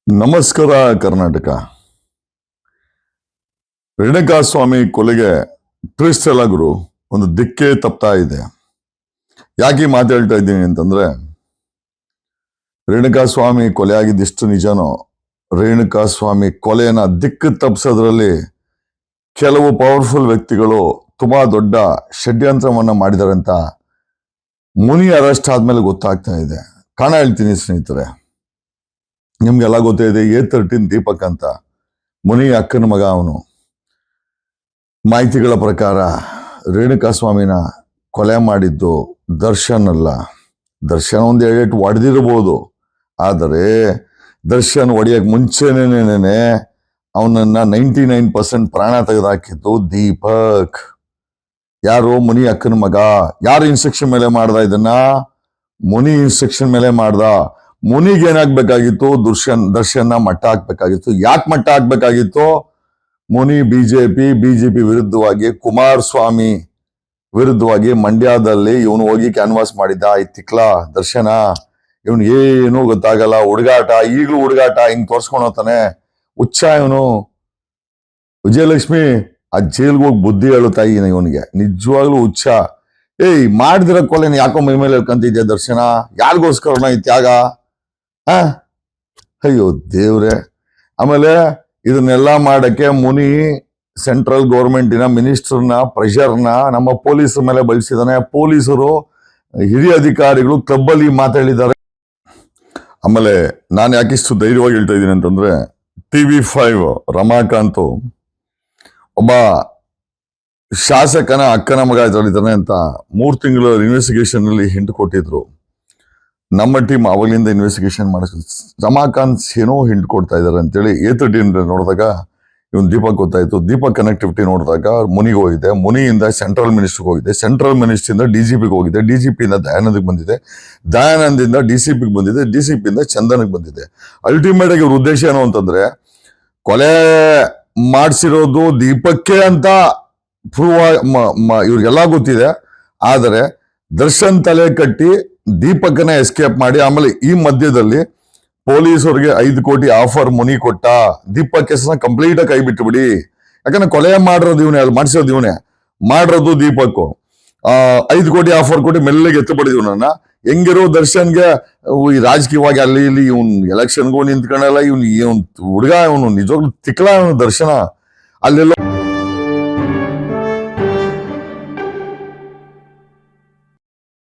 ನಮಸ್ಕಾರ ಕರ್ನಾಟಕ. ರೇಣುಕಾಸ್ವಾಮಿ ಕೊಲೆಗೆ ಟ್ವಿಸ್ಟ್ ಎಲ್ಲ ಗುರು ಒಂದು ದಿಕ್ಕೇ ತಪ್ತಾ ಇದೆ. ಯಾಕೆ ಮಾತಾಡ್ತಾ ಇದ್ದೀನಿ ಅಂತಂದ್ರೆ, ರೇಣುಕಾಸ್ವಾಮಿ ಕೊಲೆ ಆಗಿದ್ದಿಷ್ಟು ನಿಜನೋ, ರೇಣುಕಾಸ್ವಾಮಿ ಕೊಲೆಯನ್ನ ದಿಕ್ಕು ತಪ್ಪಿಸೋದ್ರಲ್ಲಿ ಕೆಲವು ಪವರ್ಫುಲ್ ವ್ಯಕ್ತಿಗಳು ತುಂಬಾ ದೊಡ್ಡ ಷಡ್ಯಂತ್ರವನ್ನ ಮಾಡಿದ್ದಾರೆ ಅಂತ ಮುನಿ ಅರೆಸ್ಟ್ ಆದ್ಮೇಲೆ ಗೊತ್ತಾಗ್ತಾ ಇದೆ. ಕಾರಣ ಹೇಳ್ತೀನಿ ಸ್ನೇಹಿತರೆ. ನಿಮ್ಗೆಲ್ಲ ಗೊತ್ತಿದೆ, A13 ದೀಪಕ್ ಅಂತ ಮುನಿ ಅಕ್ಕನ ಮಗ. ಅವನು ಮಾಹಿತಿಗಳ ಪ್ರಕಾರ ರೇಣುಕಾಸ್ವಾಮಿನ ಕೊಲೆ ಮಾಡಿದ್ದು ದರ್ಶನ್ ಅಲ್ಲ. ದರ್ಶನ್ ಒಂದು ಎಡೆಟ್ ಹೊಡೆದಿರ್ಬೋದು, ಆದರೆ ದರ್ಶನ್ ಹೊಡೆಯಕ್ ಮುಂಚೆನೇನೆ ಅವನನ್ನ 99% ಪ್ರಾಣ ತೆಗೆದಾಕಿದ್ದು ದೀಪಕ್. ಯಾರು? ಮುನಿ ಅಕ್ಕನ ಮಗ. ಯಾರು ಇನ್ಸ್ಟ್ರಕ್ಷನ್ ಮೇಲೆ ಮಾಡ್ದ ಇದನ್ನ? ಮುನಿ ಇನ್ಸ್ಟ್ರಕ್ಷನ್ ಮೇಲೆ ಮಾಡ್ದ. ಮುನಿಗೆ ಏನಾಗ್ಬೇಕಾಗಿತ್ತು? ದರ್ಶನ್ನ ಮಟ್ಟ ಹಾಕ್ಬೇಕಾಗಿತ್ತು. ಯಾಕೆ ಮಟ್ಟ ಹಾಕ್ಬೇಕಾಗಿತ್ತು? ಮುನಿ ಬಿಜೆಪಿ ವಿರುದ್ಧವಾಗಿ, ಕುಮಾರಸ್ವಾಮಿ ವಿರುದ್ಧವಾಗಿ ಮಂಡ್ಯದಲ್ಲಿ ಇವನು ಹೋಗಿ ಕ್ಯಾನ್ವಾಸ್ ಮಾಡಿದ್ದ. ಈ ತಿಕ್ಲ ದರ್ಶನ, ಇವನ್ ಏನು ಗೊತ್ತಾಗಲ್ಲ, ಹುಡುಗಾಟ, ಈಗಲೂ ಹುಡುಗಾಟ, ಹಿಂಗ್ ತೋರ್ಸ್ಕೊಂಡು ಹೋಗ್ತಾನೆ. ಹುಚ್ಚ ಇವನು. ವಿಜಯಲಕ್ಷ್ಮಿ ಆ ಜೈಲ್ಗೆ ಹೋಗಿ ಬುದ್ಧಿ ಹೇಳುತ್ತಾ ಇವನಿಗೆ. ನಿಜವಾಗ್ಲೂ ಹುಚ್ಚ. ಮಾಡಿದಿರ ಕೊಲೆನ ಯಾಕೋ ಮೈ ಮೇಲೆ ಹೇಳ್ಕಂತಿದ್ಯಾ ದರ್ಶನ? ಯಾರಿಗೋಸ್ಕರನ ಈ ತ್ಯಾಗ? ಅಯ್ಯೋ ದೇವ್ರೆ. ಆಮೇಲೆ ಇದನ್ನೆಲ್ಲ ಮಾಡಕ್ಕೆ ಮುನಿ ಸೆಂಟ್ರಲ್ ಗೌರ್ಮೆಂಟಿನ ಮಿನಿಸ್ಟರ್ನ ಪ್ರೆಷರ್ನ ನಮ್ಮ ಪೊಲೀಸರ ಮೇಲೆ ಬಳಸಿದಾನೆ. ಪೊಲೀಸರು, ಹಿರಿಯ ಅಧಿಕಾರಿಗಳು ಕ್ಲಬ್ಬಲ್ಲಿ ಮಾತಾಡಿದ್ದಾರೆ. ಆಮೇಲೆ ನಾನು ಯಾಕಿಷ್ಟು ಧೈರ್ಯವಾಗಿ ಹೇಳ್ತಾ ಇದ್ದೀನಿ ಅಂತಂದ್ರೆ, TV5 ರಮಾಕಾಂತ್ ಒಬ್ಬ ಶಾಸಕನ ಅಕ್ಕನ ಮಗ ಇದ್ದಾನೆ ಅಂತ 3 ತಿಂಗಳ ಇನ್ವೆಸ್ಟಿಗೇಷನ್ ಅಲ್ಲಿ ಹಿಂಟ್ ಕೊಟ್ಟಿದ್ರು. ನಮ್ಮ ಟೀಮ್ ಅವಾಗಲಿಂದ ಇನ್ವೆಸ್ಟಿಗೇಷನ್ ಮಾಡಿಸ್ ರಮಾಕಾಂತ್ ಏನೋ ಹಿಂಟ್ ಕೊಡ್ತಾ ಇದಾರೆ ಅಂತೇಳಿ A13 ನೋಡಿದಾಗ ಇವನ್ ದೀಪಕ್ ಗೊತ್ತಾಯ್ತು. ದೀಪಕ್ ಕನೆಕ್ಟಿವಿಟಿ ನೋಡಿದಾಗ ಮುನಿಗೆ ಹೋಗಿದೆ. ಮುನಿಯಿಂದ ಸೆಂಟ್ರಲ್ ಮಿನಿಸ್ಟರ್ಗೆ ಹೋಗಿದೆ. ಸೆಂಟ್ರಲ್ ಮಿನಿಸ್ಟ್ರಿಂದ DGPಗೆ ಹೋಗಿದೆ. DGPಯಿಂದ ದಯಾನಂದಕ್ಕೆ ಬಂದಿದೆ. ದಯಾನಂದಿಂದ DCPಗೆ ಬಂದಿದೆ. DCPಯಿಂದ ಚಂದನ್ಗೆ ಬಂದಿದೆ. ಅಲ್ಟಿಮೇಟ್ ಆಗಿ ಇವ್ರ ಉದ್ದೇಶ ಏನು ಅಂತಂದ್ರೆ, ಕೊಲೆ ಮಾಡಿಸಿರೋದು ದೀಪಕ್ಕೆ ಅಂತ ಪ್ರೂವ್ ಇವ್ರಿಗೆಲ್ಲ ಗೊತ್ತಿದೆ. ಆದರೆ ದರ್ಶನ್ ತಲೆ ಕಟ್ಟಿ ದೀಪಕನ ಎಸ್ಕೇಪ್ ಮಾಡಿ, ಆಮೇಲೆ ಈ ಮಧ್ಯದಲ್ಲಿ ಪೊಲೀಸರಿಗೆ 5 ಕೋಟಿ ಆಫರ್ ಮುನಿ ಕೊಟ್ಟ. ದೀಪಕ್ ಕೇಸನ್ನ ಕಂಪ್ಲೀಟ್ ಆಗಿ ಕೈ ಬಿಟ್ಟು ಬಿಡಿ. ಯಾಕಂದ್ರೆ ಕೊಲೆ ಮಾಡಿರೋದು ಇವನೇ, ಅದು ಮಾಡಿಸೋದು ಇವನೇ, ಮಾಡಿರೋದು ದೀಪಕ್. 5 ಕೋಟಿ ಆಫರ್ ಕೊಟ್ಟು ಮೆಲ್ಲಗೆ ಎತ್ತುಪಡಿದ್ ಇವನನ್ನ. ಹೆಂಗಿರೋ ದರ್ಶನ್ಗೆ ಈ ರಾಜಕೀಯವಾಗಿ ಅಲ್ಲಿ ಇಲ್ಲಿ ಇವನ್ ಎಲೆಕ್ಷನ್ಗೂ ನಿಂತ್ಕೊಂಡಲ್ಲ. ಇವನ್ ಹುಡುಗ, ಇವನು ನಿಜವಾಗ್ಲೂ ತಿಕ್ಲ ಇವನು ದರ್ಶನ. ಅಲ್ಲೆಲ್ಲ